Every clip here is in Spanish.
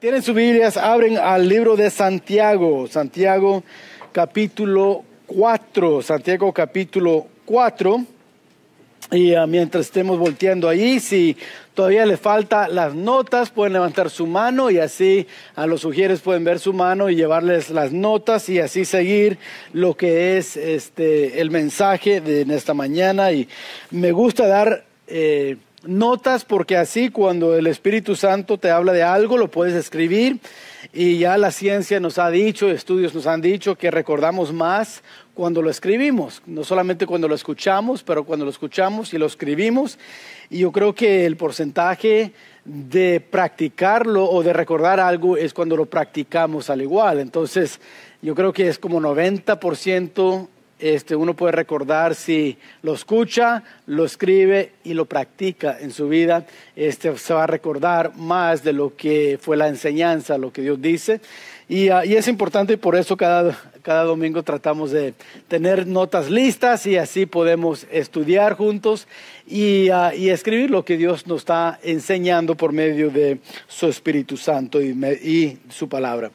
Tienen sus Biblias, abren al libro de Santiago, Santiago capítulo 4, Santiago capítulo 4. Y mientras estemos volteando ahí, si todavía le falta las notas, pueden levantar su mano y así a los sugieres pueden ver su mano y llevarles las notas y así seguir lo que es el mensaje de esta mañana. Y me gusta dar notas porque así cuando el Espíritu Santo te habla de algo lo puedes escribir, y ya la ciencia nos ha dicho, estudios nos han dicho que recordamos más cuando lo escribimos, no solamente cuando lo escuchamos, pero cuando lo escuchamos y lo escribimos. Y yo creo que el porcentaje de practicarlo o de recordar algo es cuando lo practicamos al igual. Entonces yo creo que es como 90%. Uno puede recordar si lo escucha, lo escribe y lo practica en su vida. Se va a recordar más de lo que fue la enseñanza, lo que Dios dice. Y es importante, y por eso cada domingo tratamos de tener notas listas y así podemos estudiar juntos y escribir lo que Dios nos está enseñando por medio de su Espíritu Santo y su palabra.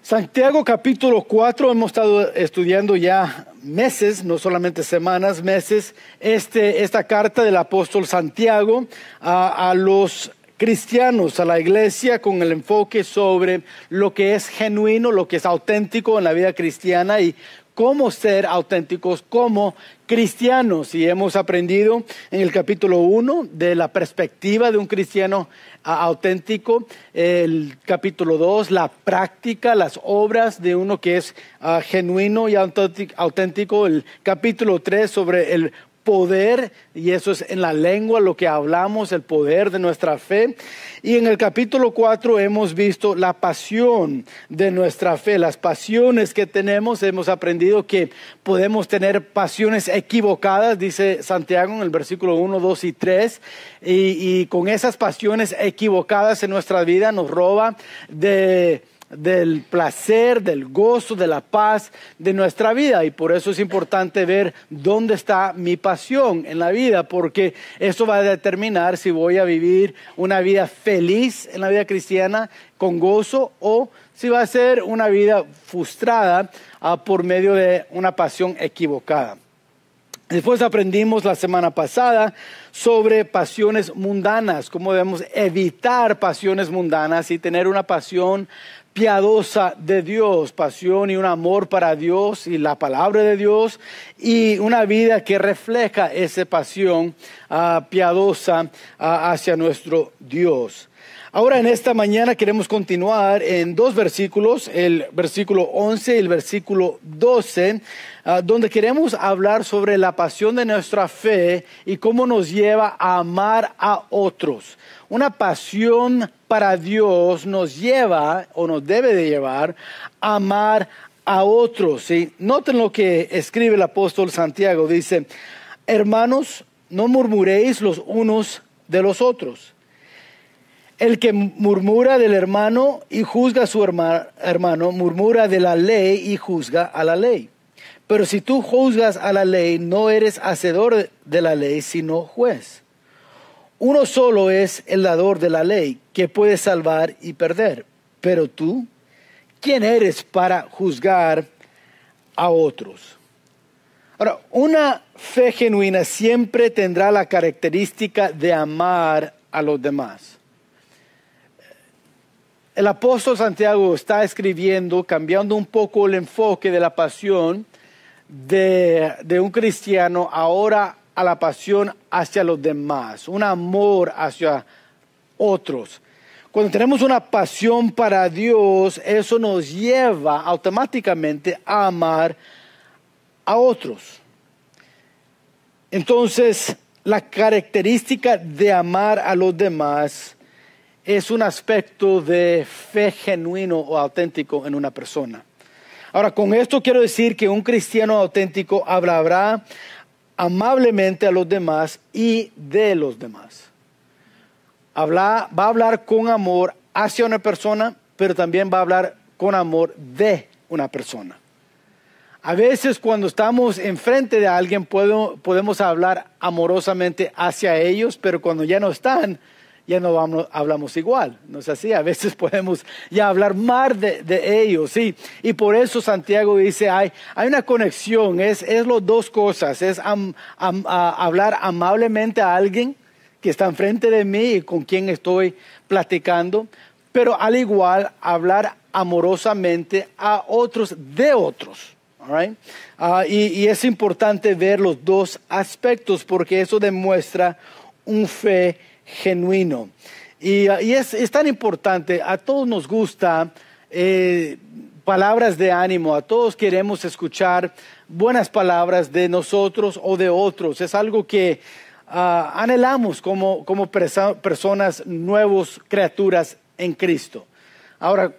Santiago capítulo 4, hemos estado estudiando ya meses, no solamente semanas, meses, esta carta del apóstol Santiago a los cristianos, a la iglesia, con el enfoque sobre lo que es genuino, lo que es auténtico en la vida cristiana y cómo ser auténticos como cristianos. Y hemos aprendido en el capítulo 1 de la perspectiva de un cristiano auténtico, el capítulo 2, la práctica, las obras de uno que es genuino y auténtico, el capítulo 3 sobre el poder, y eso es en la lengua lo que hablamos, el poder de nuestra fe. Y en el capítulo 4 hemos visto la pasión de nuestra fe, las pasiones que tenemos. Hemos aprendido que podemos tener pasiones equivocadas, dice Santiago en el versículo 1, 2 y 3, y con esas pasiones equivocadas en nuestra vida nos roba del placer, del gozo, de la paz de nuestra vida. Y por eso es importante ver dónde está mi pasión en la vida, porque eso va a determinar si voy a vivir una vida feliz en la vida cristiana con gozo, o si va a ser una vida frustrada por medio de una pasión equivocada. Después aprendimos la semana pasada sobre pasiones mundanas, cómo debemos evitar pasiones mundanas y tener una pasión piadosa de Dios, pasión y un amor para Dios y la palabra de Dios, y una vida que refleja esa pasión piadosa hacia nuestro Dios. Ahora en esta mañana queremos continuar en dos versículos, el versículo 11 y el versículo 12, donde queremos hablar sobre la pasión de nuestra fe y cómo nos lleva a amar a otros. Una pasión para Dios nos lleva o nos debe de llevar a amar a otros, ¿sí? Noten lo que escribe el apóstol Santiago, dice: hermanos, no murmuréis los unos de los otros. El que murmura del hermano y juzga a su hermano, murmura de la ley y juzga a la ley. Pero si tú juzgas a la ley, no eres hacedor de la ley, sino juez. Uno solo es el dador de la ley, que puede salvar y perder. Pero tú, ¿quién eres para juzgar a otros? Ahora, una fe genuina siempre tendrá la característica de amar a los demás. El apóstol Santiago está escribiendo, cambiando un poco el enfoque de la pasión de un cristiano ahora a la pasión hacia los demás, un amor hacia otros. Cuando tenemos una pasión para Dios, eso nos lleva automáticamente a amar a otros. Entonces, la característica de amar a los demás es un aspecto de fe genuino o auténtico en una persona. Ahora, con esto quiero decir que un cristiano auténtico hablará amablemente a los demás y de los demás. Va a hablar con amor hacia una persona, pero también va a hablar con amor de una persona. A veces cuando estamos enfrente de alguien podemos hablar amorosamente hacia ellos, pero cuando ya no están, ya no hablamos igual, ¿no es así? A veces podemos ya hablar mal de ellos, ¿sí? Y por eso Santiago dice, hay una conexión, es las dos cosas, es hablar amablemente a alguien que está enfrente de mí y con quien estoy platicando, pero al igual hablar amorosamente a otros de otros. All right? Y es importante ver los dos aspectos porque eso demuestra un fe genuino. Y es tan importante, a todos nos gusta palabras de ánimo, a todos queremos escuchar buenas palabras de nosotros o de otros. Es algo que anhelamos como personas, nuevas criaturas en Cristo. Ahora,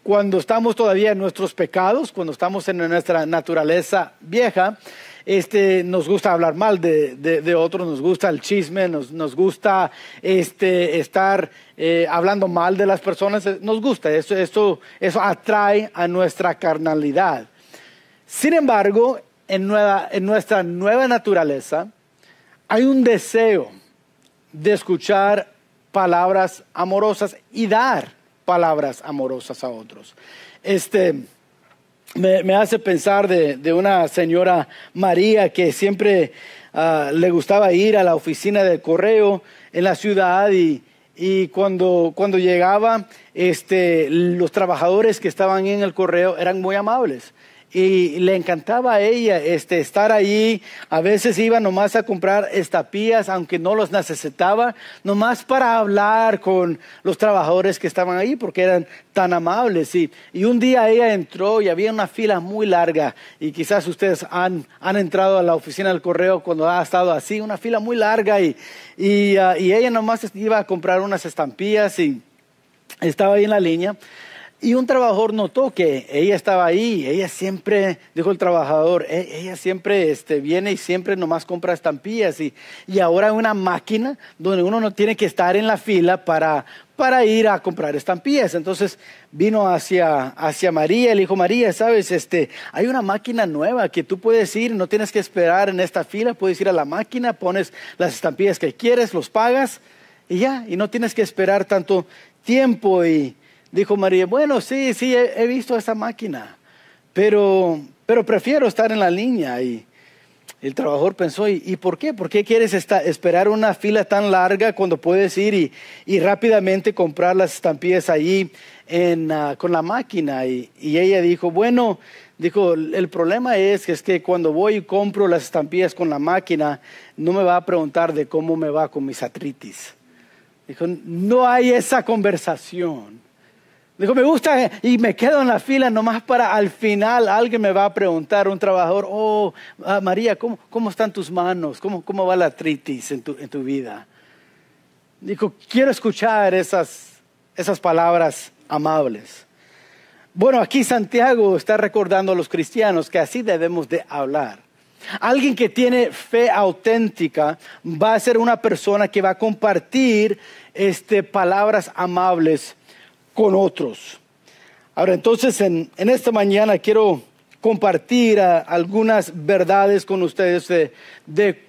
cuando estamos todavía en nuestros pecados, cuando estamos en nuestra naturaleza vieja, nos gusta hablar mal de otros, nos gusta el chisme, nos gusta estar hablando mal de las personas, nos gusta, eso atrae a nuestra carnalidad. Sin embargo, en nuestra nueva naturaleza hay un deseo de escuchar palabras amorosas y dar palabras amorosas a otros. Me hace pensar de una señora María que siempre le gustaba ir a la oficina del correo en la ciudad y cuando llegaba, los trabajadores que estaban en el correo eran muy amables. Y le encantaba a ella estar allí. A veces iba nomás a comprar estampillas, aunque no los necesitaba, nomás para hablar con los trabajadores que estaban ahí, porque eran tan amables. Y un día ella entró y había una fila muy larga. Y quizás ustedes han entrado a la oficina del correo cuando ha estado así, una fila muy larga. Y ella nomás iba a comprar unas estampillas y estaba ahí en la línea. Y un trabajador notó que ella estaba ahí. Ella siempre, dijo el trabajador, ella siempre viene y siempre nomás compra estampillas. Y ahora hay una máquina donde uno no tiene que estar en la fila para ir a comprar estampillas. Entonces vino hacia María, le dijo, María, ¿sabes? Hay una máquina nueva que tú puedes ir, no tienes que esperar en esta fila, puedes ir a la máquina, pones las estampillas que quieres, los pagas y ya, y no tienes que esperar tanto tiempo. Y dijo María, bueno, sí, he visto esa máquina, pero prefiero estar en la línea. Y el trabajador pensó, ¿y por qué? ¿Por qué quieres esperar una fila tan larga cuando puedes ir y rápidamente comprar las estampillas allí con la máquina? Y ella dijo, bueno, el problema es que cuando voy y compro las estampillas con la máquina, no me va a preguntar de cómo me va con mis artritis. Dijo, no hay esa conversación. Dijo, me gusta y me quedo en la fila nomás para al final alguien me va a preguntar, un trabajador, María, ¿cómo están tus manos? ¿Cómo va la artritis en tu vida? Dijo, quiero escuchar esas palabras amables. Bueno, aquí Santiago está recordando a los cristianos que así debemos de hablar. Alguien que tiene fe auténtica va a ser una persona que va a compartir palabras amables con otros. Ahora, entonces, en esta mañana quiero compartir algunas verdades con ustedes de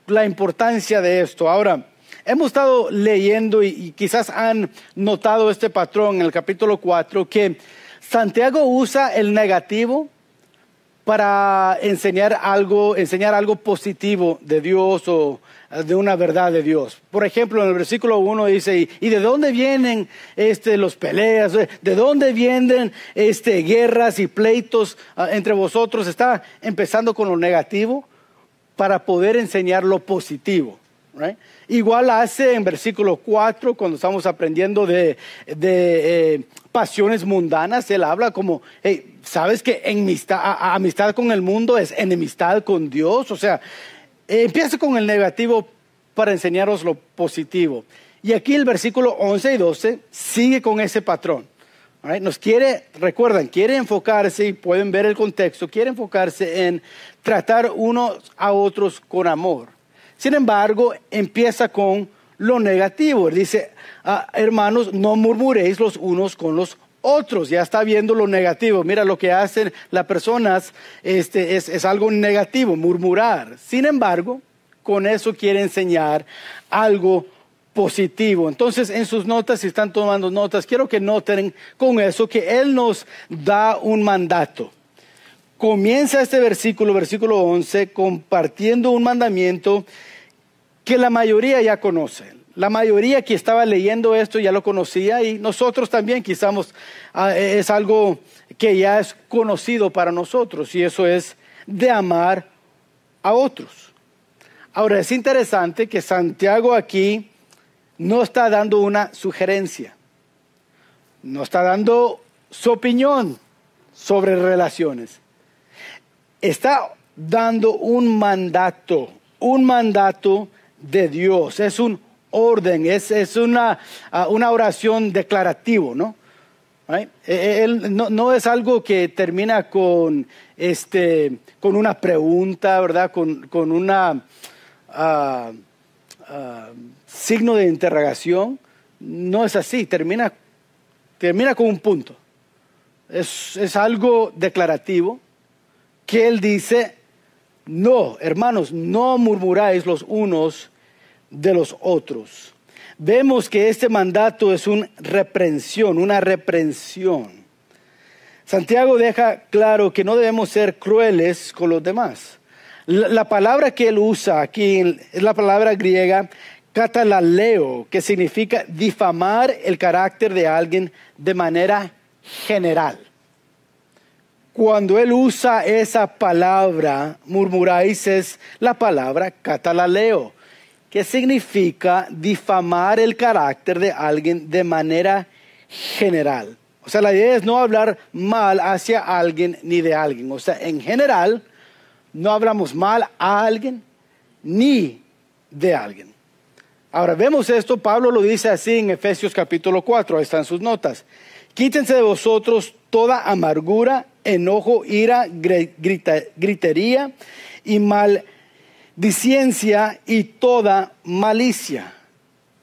la importancia de esto. Ahora, hemos estado leyendo y quizás han notado este patrón en el capítulo 4, que Santiago usa el negativo para enseñar algo positivo de Dios o de una verdad de Dios. Por ejemplo, en el versículo 1 dice, ¿y de dónde vienen los peleas? ¿De dónde vienen guerras y pleitos entre vosotros? Está empezando con lo negativo para poder enseñar lo positivo. Right? Igual hace en versículo 4, cuando estamos aprendiendo de pasiones mundanas, él habla como, hey, ¿sabes que amistad con el mundo es enemistad con Dios? O sea, empieza con el negativo para enseñaros lo positivo. Y aquí el versículo 11 y 12 sigue con ese patrón. Right? Quiere enfocarse, y pueden ver el contexto, quiere enfocarse en tratar unos a otros con amor. Sin embargo, empieza con lo negativo. Dice, hermanos, no murmuréis los unos con los otros. Ya está viendo lo negativo. Mira, lo que hacen las personas es algo negativo, murmurar. Sin embargo, con eso quiere enseñar algo positivo. Entonces, en sus notas, si están tomando notas, quiero que noten con eso que Él nos da un mandato. Comienza este versículo 11, compartiendo un mandamiento que la mayoría ya conoce. La mayoría que estaba leyendo esto ya lo conocía y nosotros también quizás es algo que ya es conocido para nosotros y eso es de amar a otros. Ahora es interesante que Santiago aquí no está dando una sugerencia, no está dando su opinión sobre relaciones. Está dando un mandato de Dios. Es un orden, es una oración declarativa, ¿no? Right? No es algo que termina con una pregunta, ¿verdad? Con una signo de interrogación. No es así, termina con un punto. Es algo declarativo que Él dice, no, hermanos, no murmuráis los unos de los otros. Vemos que este mandato es una reprensión. Santiago deja claro que no debemos ser crueles con los demás. La palabra que él usa aquí es la palabra griega katalaleo, que significa difamar el carácter de alguien de manera general. Cuando él usa esa palabra, murmuráis, es la palabra katalaleo, que significa difamar el carácter de alguien de manera general. O sea, la idea es no hablar mal hacia alguien ni de alguien. O sea, en general, no hablamos mal a alguien ni de alguien. Ahora, vemos esto, Pablo lo dice así en Efesios capítulo 4, ahí están sus notas. Quítense de vosotros toda amargura, enojo, ira, gritería y maldicencia y toda malicia.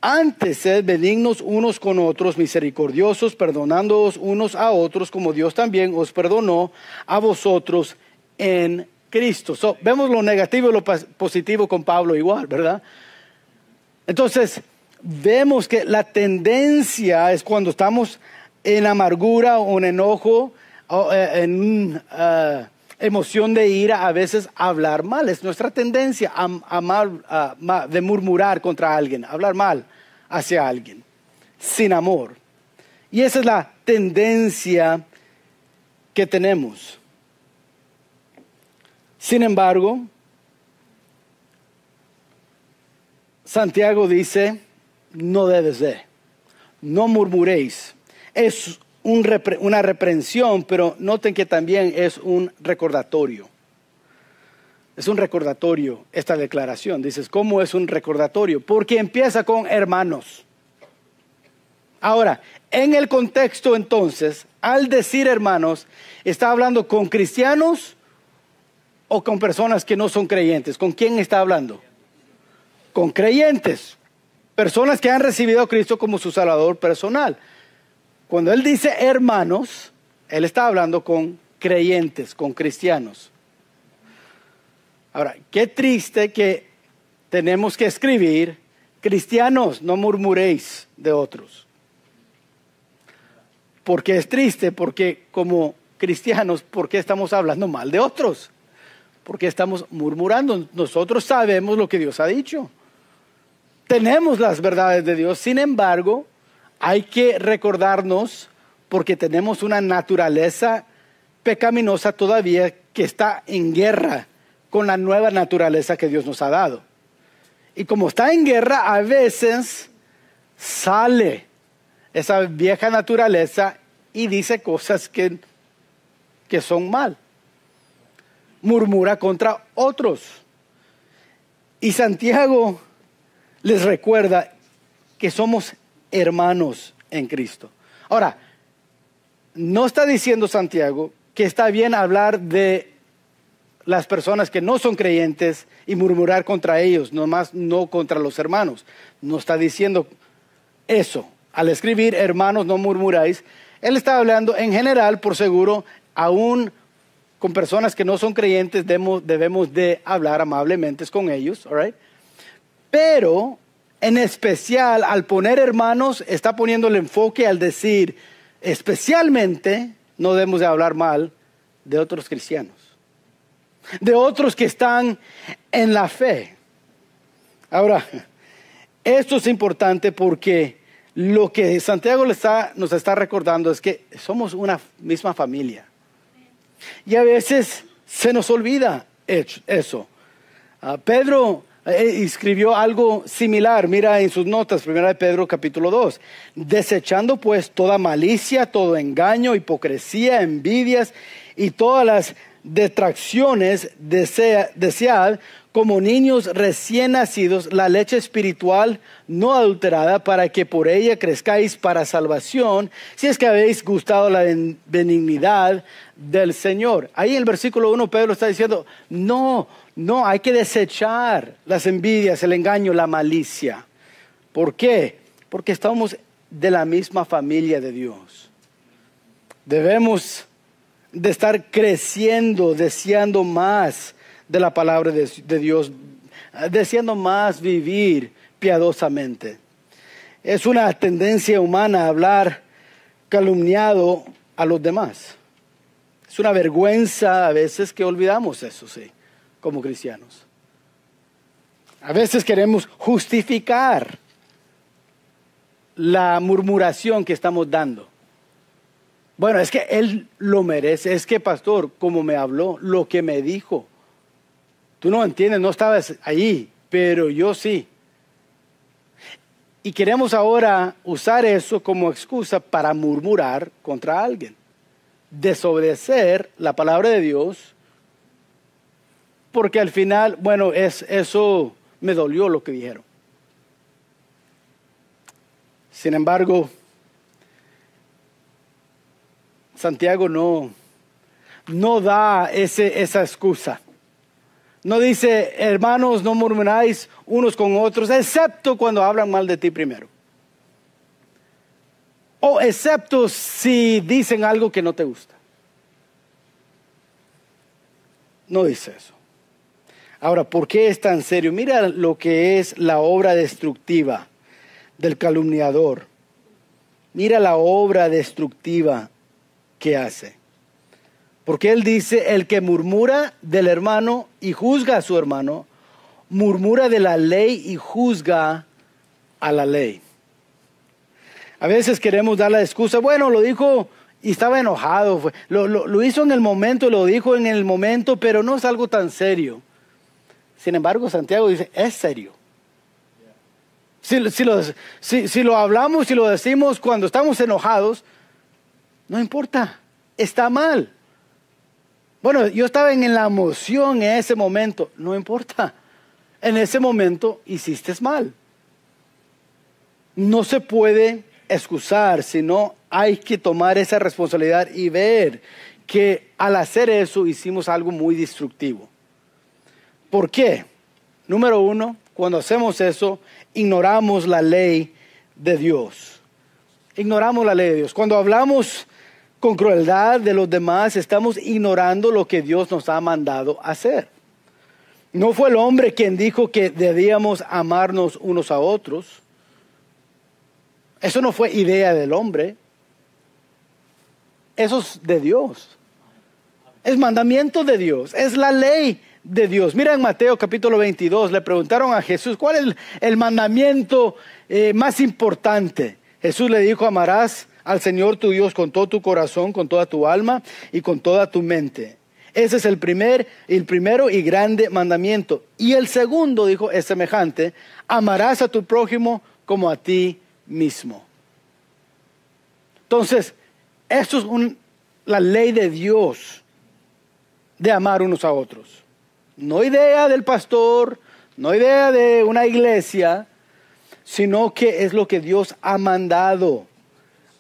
Antes sed benignos unos con otros, misericordiosos, perdonándoos unos a otros, como Dios también os perdonó a vosotros en Cristo. Vemos lo negativo y lo positivo con Pablo igual, ¿verdad? Entonces, vemos que la tendencia es cuando estamos en amargura o en enojo, o en emoción de ira, a veces hablar mal. Es nuestra tendencia de murmurar contra alguien, hablar mal hacia alguien, sin amor. Y esa es la tendencia que tenemos. Sin embargo, Santiago dice, no debes de, no murmuréis. Es una reprensión, pero noten que también es un recordatorio. Es un recordatorio esta declaración. Dices, ¿cómo es un recordatorio? Porque empieza con hermanos. Ahora, en el contexto entonces, al decir hermanos, ¿está hablando con cristianos o con personas que no son creyentes? ¿Con quién está hablando? Con creyentes, personas que han recibido a Cristo como su Salvador personal. Cuando él dice hermanos, él está hablando con creyentes, con cristianos. Ahora, qué triste que tenemos que escribir, cristianos, no murmuréis de otros. Porque es triste, porque como cristianos, ¿por qué estamos hablando mal de otros? ¿Por qué estamos murmurando? Nosotros sabemos lo que Dios ha dicho. Tenemos las verdades de Dios, sin embargo, hay que recordarnos, porque tenemos una naturaleza pecaminosa todavía que está en guerra con la nueva naturaleza que Dios nos ha dado. Y como está en guerra, a veces sale esa vieja naturaleza y dice cosas que son mal. Murmura contra otros. Y Santiago les recuerda que somos hermanos en Cristo. Ahora, no está diciendo Santiago que está bien hablar de las personas que no son creyentes y murmurar contra ellos, nomás no contra los hermanos. No está diciendo eso. Al escribir hermanos no murmuráis, él está hablando en general, por seguro, aún con personas que no son creyentes debemos de hablar amablemente con ellos, all right? Pero En especial, al poner hermanos, está poniendo el enfoque al decir, especialmente, no debemos de hablar mal de otros cristianos, de otros que están en la fe. Ahora, esto es importante porque lo que Santiago nos está recordando es que somos una misma familia. Y a veces se nos olvida eso. Pedro escribió algo similar. Mira en sus notas, 1 Pedro capítulo 2. Desechando pues toda malicia, todo engaño, hipocresía, envidias y todas las detracciones, desead como niños recién nacidos la leche espiritual no adulterada, para que por ella crezcáis para salvación, si es que habéis gustado la benignidad del Señor. Ahí en el versículo 1 Pedro está diciendo, no, hay que desechar las envidias, el engaño, la malicia. ¿Por qué? Porque estamos de la misma familia de Dios. Debemos de estar creciendo, deseando más de la palabra de Dios, deseando más vivir piadosamente. Es una tendencia humana hablar calumniado a los demás. Es una vergüenza a veces que olvidamos eso, sí, como cristianos. A veces queremos justificar la murmuración que estamos dando. Bueno, es que él lo merece, es que pastor, como me habló, lo que me dijo. Tú no entiendes, no estabas ahí, pero yo sí. Y queremos ahora usar eso como excusa para murmurar contra alguien. Desobedecer la palabra de Dios, porque al final, bueno, eso me dolió lo que dijeron. Sin embargo, Santiago no da esa excusa. No dice, hermanos, no murmuráis unos con otros, excepto cuando hablan mal de ti primero. O excepto si dicen algo que no te gusta. No dice eso. Ahora, ¿por qué es tan serio? Mira lo que es la obra destructiva del calumniador. Mira la obra destructiva que hace. Porque él dice, el que murmura del hermano y juzga a su hermano, murmura de la ley y juzga a la ley. A veces queremos dar la excusa, bueno, lo dijo y estaba enojado, lo hizo en el momento, lo dijo en el momento, pero no es algo tan serio. Sin embargo, Santiago dice, es serio. Si lo hablamos, si lo decimos cuando estamos enojados, no importa, está mal. Bueno, yo estaba en la emoción en ese momento. No importa. En ese momento hiciste mal. No se puede excusar, sino hay que tomar esa responsabilidad y ver que al hacer eso hicimos algo muy destructivo. ¿Por qué? Número uno, cuando hacemos eso, ignoramos la ley de Dios. Ignoramos la ley de Dios. Cuando hablamos con crueldad de los demás, estamos ignorando lo que Dios nos ha mandado hacer. No fue el hombre quien dijo que debíamos amarnos unos a otros. Eso no fue idea del hombre. Eso es de Dios. Es mandamiento de Dios. Es la ley de Dios. Mira en Mateo capítulo 22, le preguntaron a Jesús, ¿cuál es el mandamiento más importante? Jesús le dijo, amarás al Señor tu Dios con todo tu corazón, con toda tu alma y con toda tu mente. Ese es el primero y grande mandamiento. Y el segundo, dijo, es semejante, amarás a tu prójimo como a ti mismo. Entonces, esto es la ley de Dios de amar unos a otros. No idea del pastor, no idea de una iglesia, sino que es lo que Dios ha mandado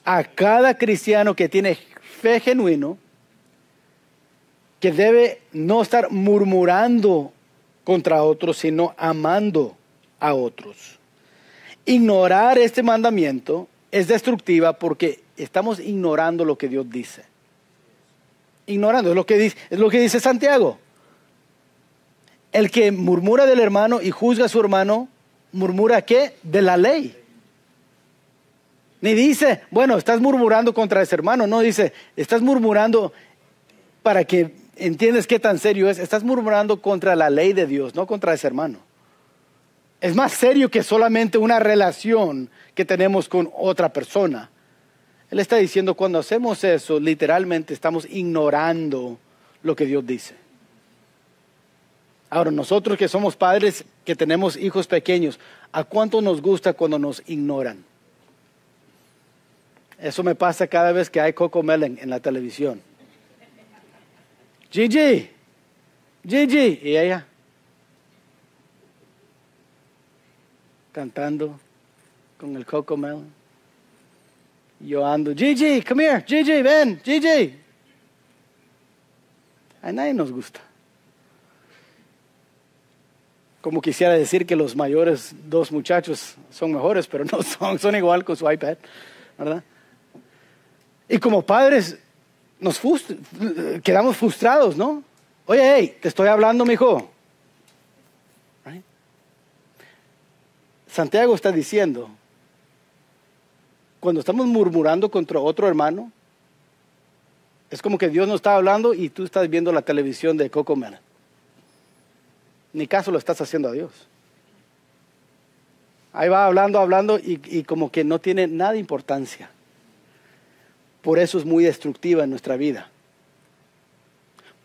a cada cristiano que tiene fe genuino, que debe no estar murmurando contra otros, sino amando a otros. Ignorar este mandamiento es destructiva porque estamos ignorando lo que Dios dice. Ignorando, es lo que dice Santiago. El que murmura del hermano y juzga a su hermano, ¿Murmura qué? De la ley. Ni dice, bueno, estás murmurando contra ese hermano. No, dice, estás murmurando para que entiendas qué tan serio es. Estás murmurando contra la ley de Dios, no contra ese hermano. Es más serio que solamente una relación que tenemos con otra persona. Él está diciendo, cuando hacemos eso, literalmente estamos ignorando lo que Dios dice. Ahora, nosotros que somos padres, que tenemos hijos pequeños, ¿a cuánto nos gusta cuando nos ignoran? Eso me pasa cada vez que hay CoComelon en la televisión. Gigi, Gigi, y ella cantando con el CoComelon. Yo ando, Gigi, come here, Gigi, ven, Gigi. A nadie nos gusta. Como quisiera decir que los mayores dos muchachos son mejores, pero no son igual con su iPad, ¿verdad? Y como padres quedamos frustrados, ¿no? Oye, hey, te estoy hablando, mijo. Right? Santiago está diciendo, cuando estamos murmurando contra otro hermano, es como que Dios nos está hablando y tú estás viendo la televisión de CoComelon. Ni caso lo estás haciendo a Dios. Ahí va hablando y como que no tiene nada de importancia. Por eso es muy destructiva en nuestra vida.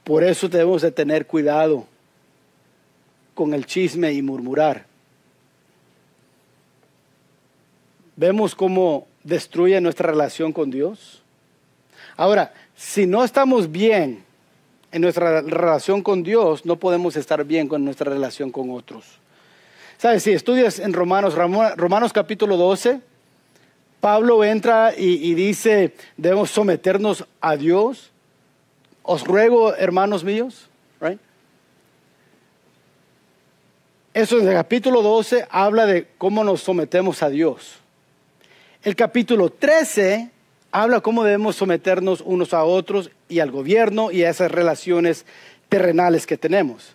Por eso debemos de tener cuidado con el chisme y murmurar. Vemos cómo destruye nuestra relación con Dios. Ahora, si no estamos bien en nuestra relación con Dios, no podemos estar bien con nuestra relación con otros. ¿Sabes? Si estudias en Romanos capítulo 12, Pablo entra y dice, debemos someternos a Dios. Os ruego, hermanos míos, right? Eso en el capítulo 12 habla de cómo nos sometemos a Dios. El capítulo 13 habla cómo debemos someternos unos a otros y al gobierno y a esas relaciones terrenales que tenemos.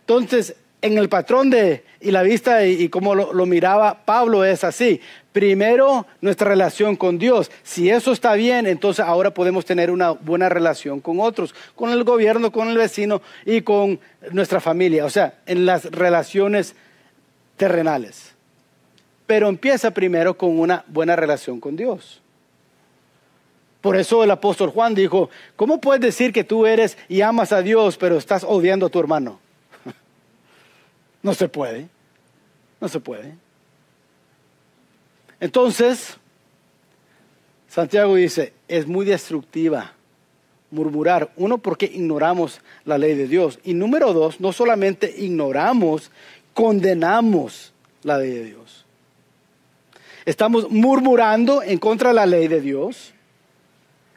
Entonces, en el patrón y la vista y cómo lo miraba Pablo es así. Primero, nuestra relación con Dios. Si eso está bien, entonces ahora podemos tener una buena relación con otros, con el gobierno, con el vecino y con nuestra familia. O sea, en las relaciones terrenales. Pero empieza primero con una buena relación con Dios. Por eso el apóstol Juan dijo, ¿cómo puedes decir que tú eres y amas a Dios, pero estás odiando a tu hermano? No se puede, no se puede. Entonces, Santiago dice, es muy destructiva murmurar. Uno, porque ignoramos la ley de Dios. Y número dos, no solamente ignoramos, condenamos la ley de Dios. Estamos murmurando en contra de la ley de Dios.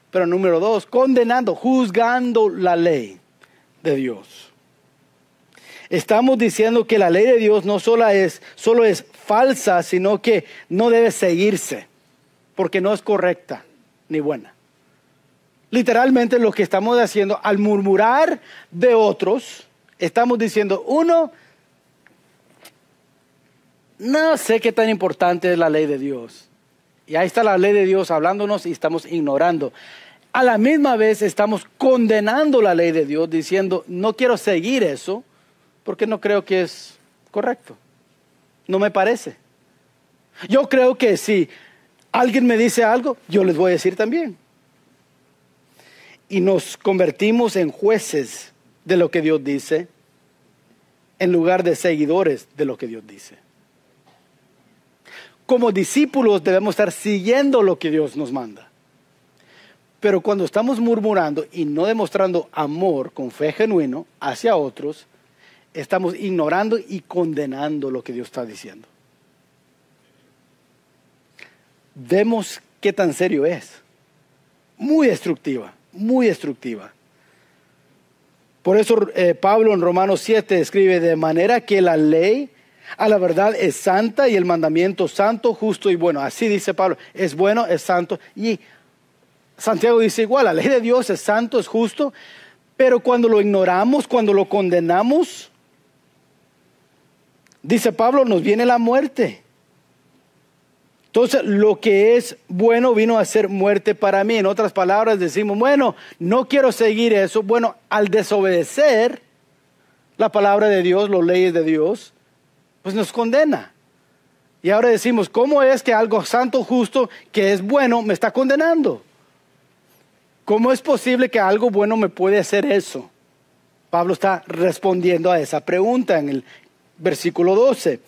Pero número dos, condenando, juzgando la ley de Dios. Estamos diciendo que la ley de Dios no solo es falsa, sino que no debe seguirse, porque no es correcta ni buena. Literalmente lo que estamos haciendo al murmurar de otros, estamos diciendo, uno, no sé qué tan importante es la ley de Dios. Y ahí está la ley de Dios hablándonos y estamos ignorando. A la misma vez estamos condenando la ley de Dios, diciendo, no quiero seguir eso, porque no creo que es correcto. No me parece. Yo creo que si alguien me dice algo, yo les voy a decir también. Y nos convertimos en jueces de lo que Dios dice, en lugar de seguidores de lo que Dios dice. Como discípulos debemos estar siguiendo lo que Dios nos manda. Pero cuando estamos murmurando y no demostrando amor con fe genuino hacia otros, estamos ignorando y condenando lo que Dios está diciendo. Vemos qué tan serio es. Muy destructiva, muy destructiva. Por eso Pablo en Romanos 7 escribe, de manera que la ley a la verdad es santa y el mandamiento santo, justo y bueno. Así dice Pablo, es bueno, es santo. Y Santiago dice igual, la ley de Dios es santo, es justo, pero cuando lo ignoramos, cuando lo condenamos, dice Pablo, nos viene la muerte. Entonces, lo que es bueno vino a ser muerte para mí. En otras palabras, decimos, bueno, no quiero seguir eso. Bueno, al desobedecer la palabra de Dios, las leyes de Dios, pues nos condena. Y ahora decimos, ¿cómo es que algo santo, justo, que es bueno, me está condenando? ¿Cómo es posible que algo bueno me puede hacer eso? Pablo está respondiendo a esa pregunta en el versículo 12.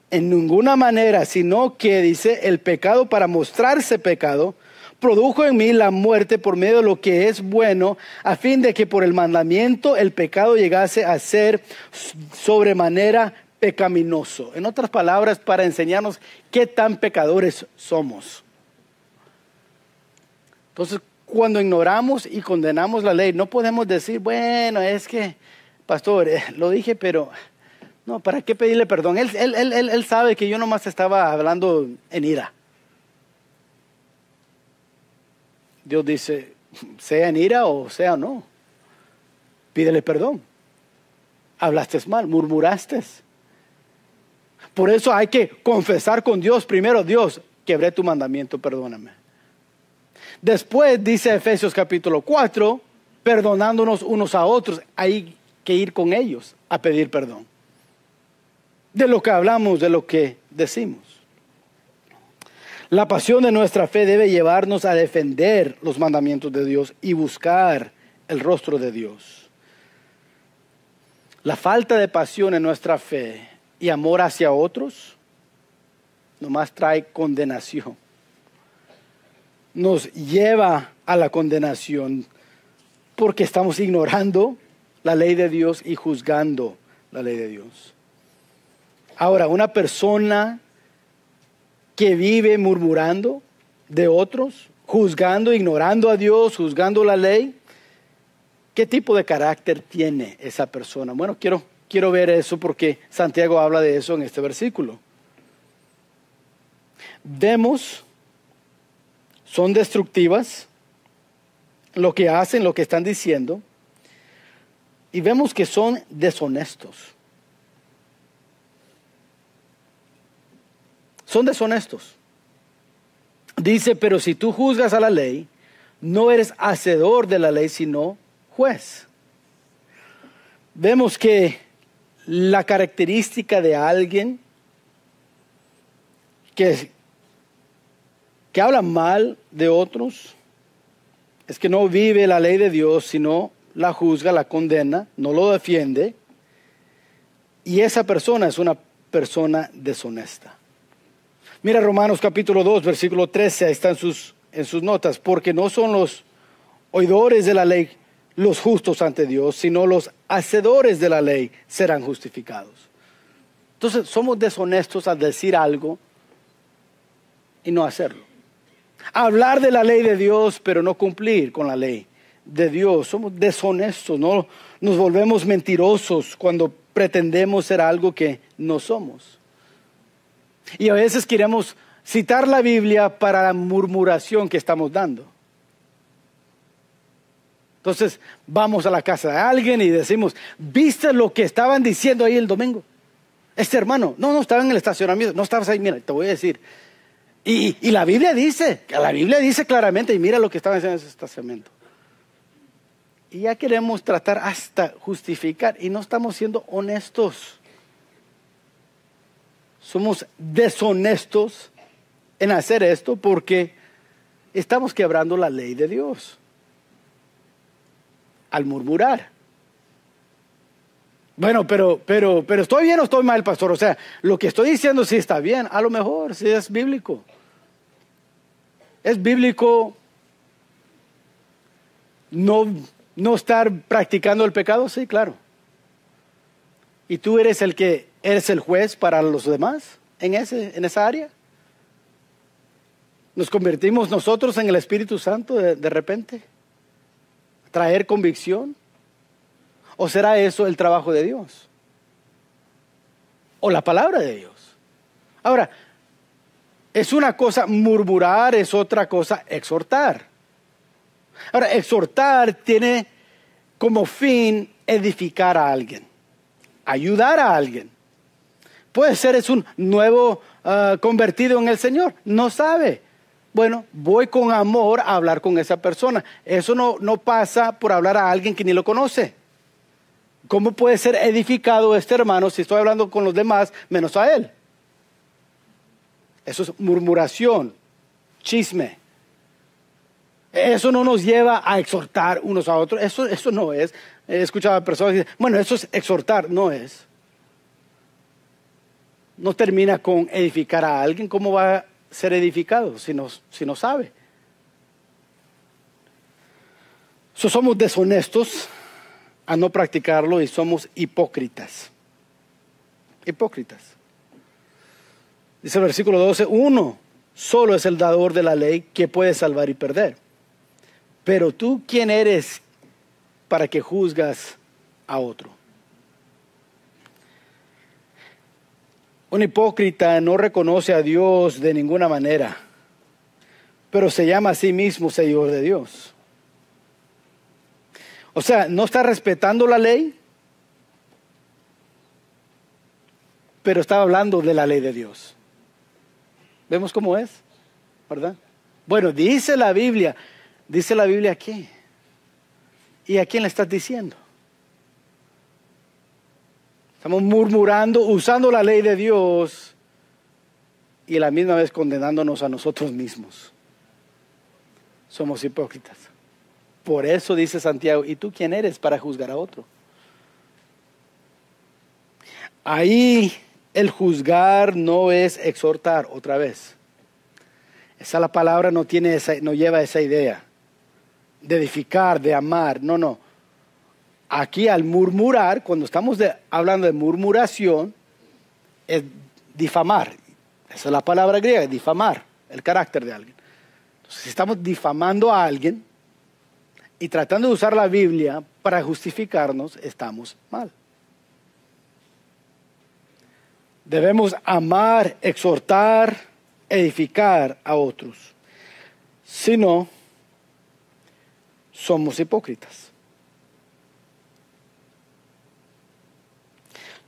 En ninguna manera, sino que dice, el pecado para mostrarse pecado, produjo en mí la muerte por medio de lo que es bueno, a fin de que por el mandamiento el pecado llegase a ser sobremanera pecaminoso. En otras palabras, para enseñarnos qué tan pecadores somos. Entonces, cuando ignoramos y condenamos la ley, no podemos decir, bueno, es que, pastor, lo dije, pero no, ¿para qué pedirle perdón? Él sabe que yo nomás estaba hablando en ira. Dios dice, sea en ira o sea no, pídele perdón. Hablaste mal, murmuraste. Por eso hay que confesar con Dios primero, Dios, quebré tu mandamiento, perdóname. Después dice Efesios capítulo 4, perdonándonos unos a otros, hay que ir con ellos a pedir perdón. De lo que hablamos, de lo que decimos. La pasión de nuestra fe debe llevarnos a defender los mandamientos de Dios y buscar el rostro de Dios. La falta de pasión en nuestra fe y amor hacia otros nomás trae condenación. Nos lleva a la condenación porque estamos ignorando la ley de Dios y juzgando la ley de Dios. Ahora, una persona que vive murmurando de otros, juzgando, ignorando a Dios, juzgando la ley, ¿qué tipo de carácter tiene esa persona? Bueno, quiero ver eso porque Santiago habla de eso en este versículo. Vemos, son destructivas, lo que hacen, lo que están diciendo, y vemos que son deshonestos. Son deshonestos. Dice, pero si tú juzgas a la ley, no eres hacedor de la ley, sino juez. Vemos que la característica de alguien que habla mal de otros es que no vive la ley de Dios, sino la juzga, la condena, no lo defiende. Y esa persona es una persona deshonesta. Mira Romanos capítulo 2, versículo 13, ahí está en sus notas. Porque no son los oidores de la ley los justos ante Dios, sino los hacedores de la ley serán justificados. Entonces somos deshonestos al decir algo y no hacerlo. Hablar de la ley de Dios, pero no cumplir con la ley de Dios. Somos deshonestos, ¿no? Nos volvemos mentirosos cuando pretendemos ser algo que no somos. Y a veces queremos citar la Biblia para la murmuración que estamos dando. Entonces vamos a la casa de alguien y decimos, ¿viste lo que estaban diciendo ahí el domingo? Este hermano, no, estaba en el estacionamiento, no estabas ahí, mira, te voy a decir. Y la Biblia dice claramente, y mira lo que estaba haciendo en ese estacionamiento. Y ya queremos tratar hasta justificar y no estamos siendo honestos. Somos deshonestos en hacer esto porque estamos quebrando la ley de Dios al murmurar. Bueno, pero ¿estoy bien o estoy mal, pastor? O sea, lo que estoy diciendo sí está bien, a lo mejor sí es bíblico. ¿Es bíblico no estar practicando el pecado? Sí, claro. ¿Y tú eres el juez para los demás en esa área? ¿Nos convertimos nosotros en el Espíritu Santo de repente? ¿Traer convicción? ¿O será eso el trabajo de Dios? ¿O la palabra de Dios? Ahora, es una cosa murmurar, es otra cosa exhortar. Ahora, exhortar tiene como fin edificar a alguien, ayudar a alguien. Puede ser es un nuevo convertido en el Señor. No sabe. Bueno, voy con amor a hablar con esa persona. Eso no pasa por hablar a alguien que ni lo conoce. ¿Cómo puede ser edificado este hermano si estoy hablando con los demás menos a él? Eso es murmuración, chisme. Eso no nos lleva a exhortar unos a otros. Eso no es. He escuchado a personas que dicen, bueno, eso es exhortar. No es. No termina con edificar a alguien. ¿Cómo va a ser edificado si no sabe? Somos deshonestos a no practicarlo y somos hipócritas. Hipócritas. Dice el versículo 12, uno solo es el dador de la ley que puede salvar y perder. Pero tú, ¿quién eres para que juzgas a otro? Un hipócrita no reconoce a Dios de ninguna manera, pero se llama a sí mismo seguidor de Dios. O sea, no está respetando la ley, pero está hablando de la ley de Dios. ¿Vemos cómo es? ¿Verdad? Bueno, dice la Biblia aquí. ¿Y a quién le estás diciendo? Estamos murmurando, usando la ley de Dios y a la misma vez condenándonos a nosotros mismos. Somos hipócritas. Por eso dice Santiago, ¿y tú quién eres para juzgar a otro? Ahí el juzgar no es exhortar otra vez. La palabra no lleva esa idea de edificar, de amar. No. Aquí al murmurar, cuando estamos hablando de murmuración, es difamar. Esa es la palabra griega, difamar el carácter de alguien. Entonces, si estamos difamando a alguien y tratando de usar la Biblia para justificarnos, estamos mal. Debemos amar, exhortar, edificar a otros. Si no, somos hipócritas.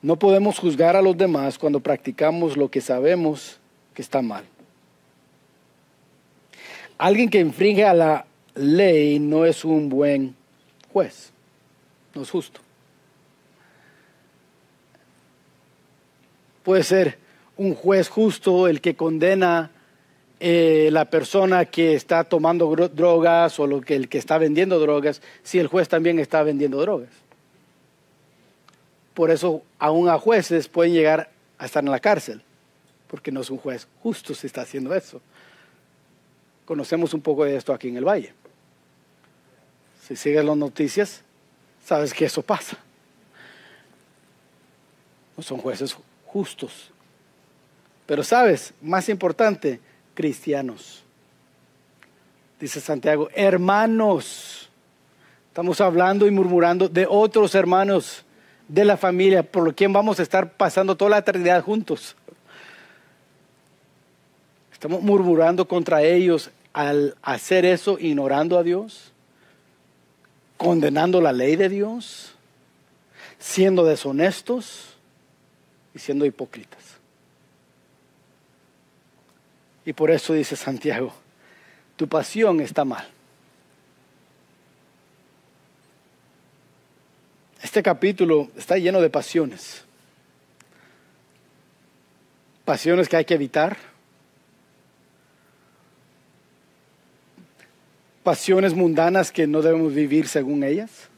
No podemos juzgar a los demás cuando practicamos lo que sabemos que está mal. Alguien que infringe a la ley no es un buen juez, no es justo. Puede ser un juez justo el que condena la persona que está tomando drogas o el que está vendiendo drogas, si el juez también está vendiendo drogas. Por eso aún a jueces pueden llegar a estar en la cárcel, porque no es un juez justo si está haciendo eso. Conocemos un poco de esto aquí en el Valle. Si sigues las noticias, sabes que eso pasa. No son jueces justos. Pero sabes, más importante, cristianos. Dice Santiago, hermanos. Estamos hablando y murmurando de otros hermanos de la familia, por lo que vamos a estar pasando toda la eternidad juntos. Estamos murmurando contra ellos al hacer eso, ignorando a Dios, condenando la ley de Dios, siendo deshonestos y siendo hipócritas. Y por eso dice Santiago, tu pasión está mal. Este capítulo está lleno de pasiones. Pasiones que hay que evitar. Pasiones mundanas que no debemos vivir según ellas.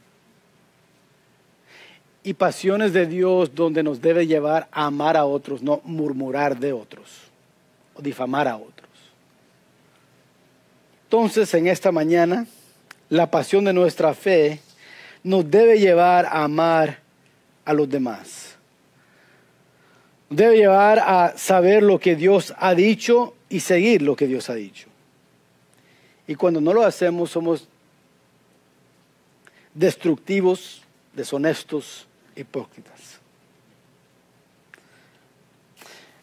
Y pasiones de Dios donde nos debe llevar a amar a otros, no murmurar de otros o difamar a otros. Entonces, en esta mañana, la pasión de nuestra fe nos debe llevar a amar a los demás. Nos debe llevar a saber lo que Dios ha dicho y seguir lo que Dios ha dicho. Y cuando no lo hacemos, somos destructivos, deshonestos, hipócritas.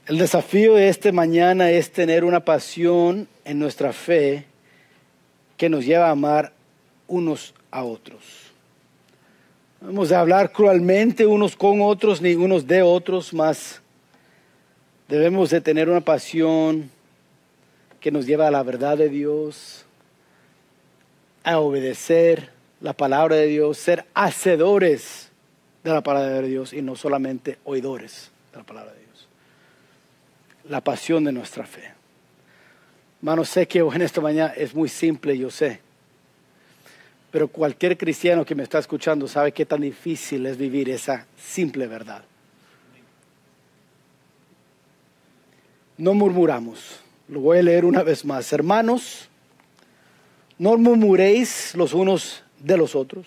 El desafío de esta mañana es tener una pasión en nuestra fe que nos lleva a amar unos a otros. No hemos de hablar cruelmente unos con otros, ni unos de otros, más Debemos de tener una pasión que nos lleva a la verdad de Dios, a obedecer la palabra de Dios, ser hacedores de la palabra de Dios y no solamente oidores de la palabra de Dios. La pasión de nuestra fe. Hermano, sé que en esta mañana es muy simple, yo sé. Pero cualquier cristiano que me está escuchando sabe qué tan difícil es vivir esa simple verdad. No murmuramos. Lo voy a leer una vez más. Hermanos, no murmuréis los unos de los otros.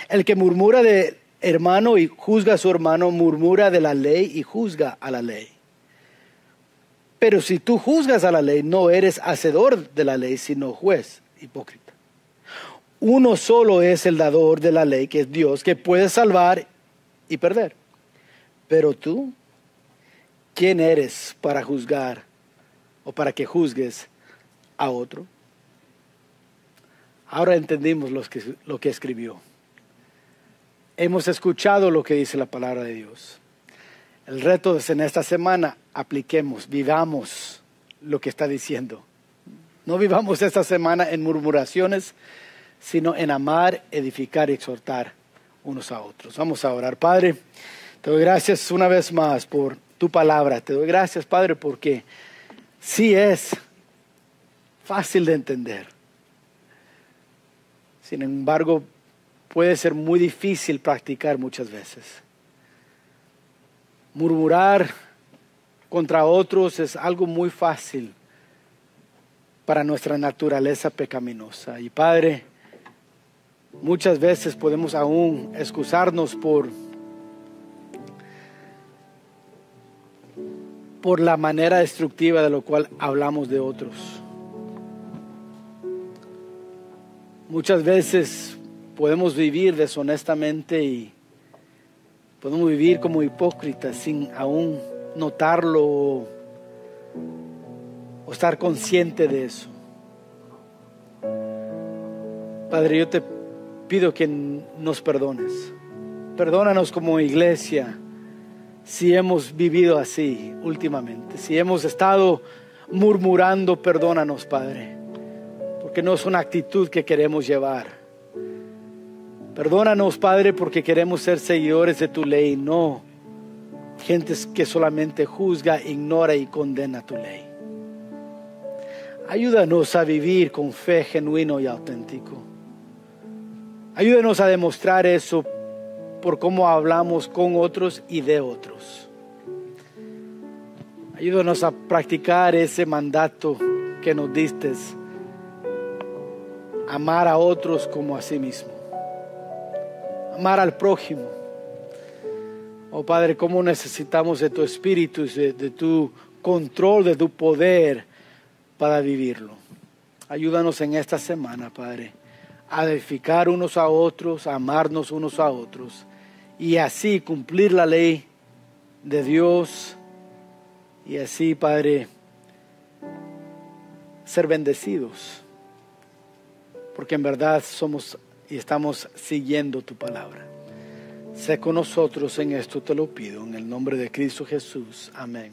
El que murmura de hermano y juzga a su hermano, murmura de la ley y juzga a la ley. Pero si tú juzgas a la ley, no eres hacedor de la ley, sino juez, hipócrita. Uno solo es el dador de la ley, que es Dios, que puede salvar y perder. Pero tú, ¿quién eres para juzgar o para que juzgues a otro? Ahora entendimos lo que escribió. Hemos escuchado lo que dice la palabra de Dios. El reto es en esta semana, apliquemos, vivamos lo que está diciendo. No vivamos esta semana en murmuraciones, sino en amar, edificar y exhortar unos a otros. Vamos a orar. Padre, te doy gracias una vez más por tu palabra. Te doy gracias, Padre, porque sí es fácil de entender. Sin embargo, puede ser muy difícil practicar muchas veces. Murmurar contra otros es algo muy fácil para nuestra naturaleza pecaminosa. Y Padre, muchas veces podemos aún excusarnos por la manera destructiva de lo cual hablamos de otros. Muchas veces podemos vivir deshonestamente y podemos vivir como hipócritas sin aún notarlo o estar consciente de eso. Padre, yo te pido que nos perdones. Perdónanos como iglesia si hemos vivido así últimamente. Si hemos estado murmurando, perdónanos, Padre, porque no es una actitud que queremos llevar. Perdónanos, Padre, porque queremos ser seguidores de tu ley, no gente que solamente juzga, ignora y condena tu ley. Ayúdanos a vivir con fe genuino y auténtico. Ayúdanos a demostrar eso por cómo hablamos con otros y de otros. Ayúdanos a practicar ese mandato que nos diste, amar a otros como a sí mismo. Amar al prójimo. Oh Padre, cómo necesitamos de tu espíritu, de tu control, de tu poder para vivirlo. Ayúdanos en esta semana, Padre, a edificar unos a otros, a amarnos unos a otros y así cumplir la ley de Dios y así, Padre, ser bendecidos, porque en verdad somos y estamos siguiendo tu palabra. Sé con nosotros en esto, te lo pido, en el nombre de Cristo Jesús. Amén.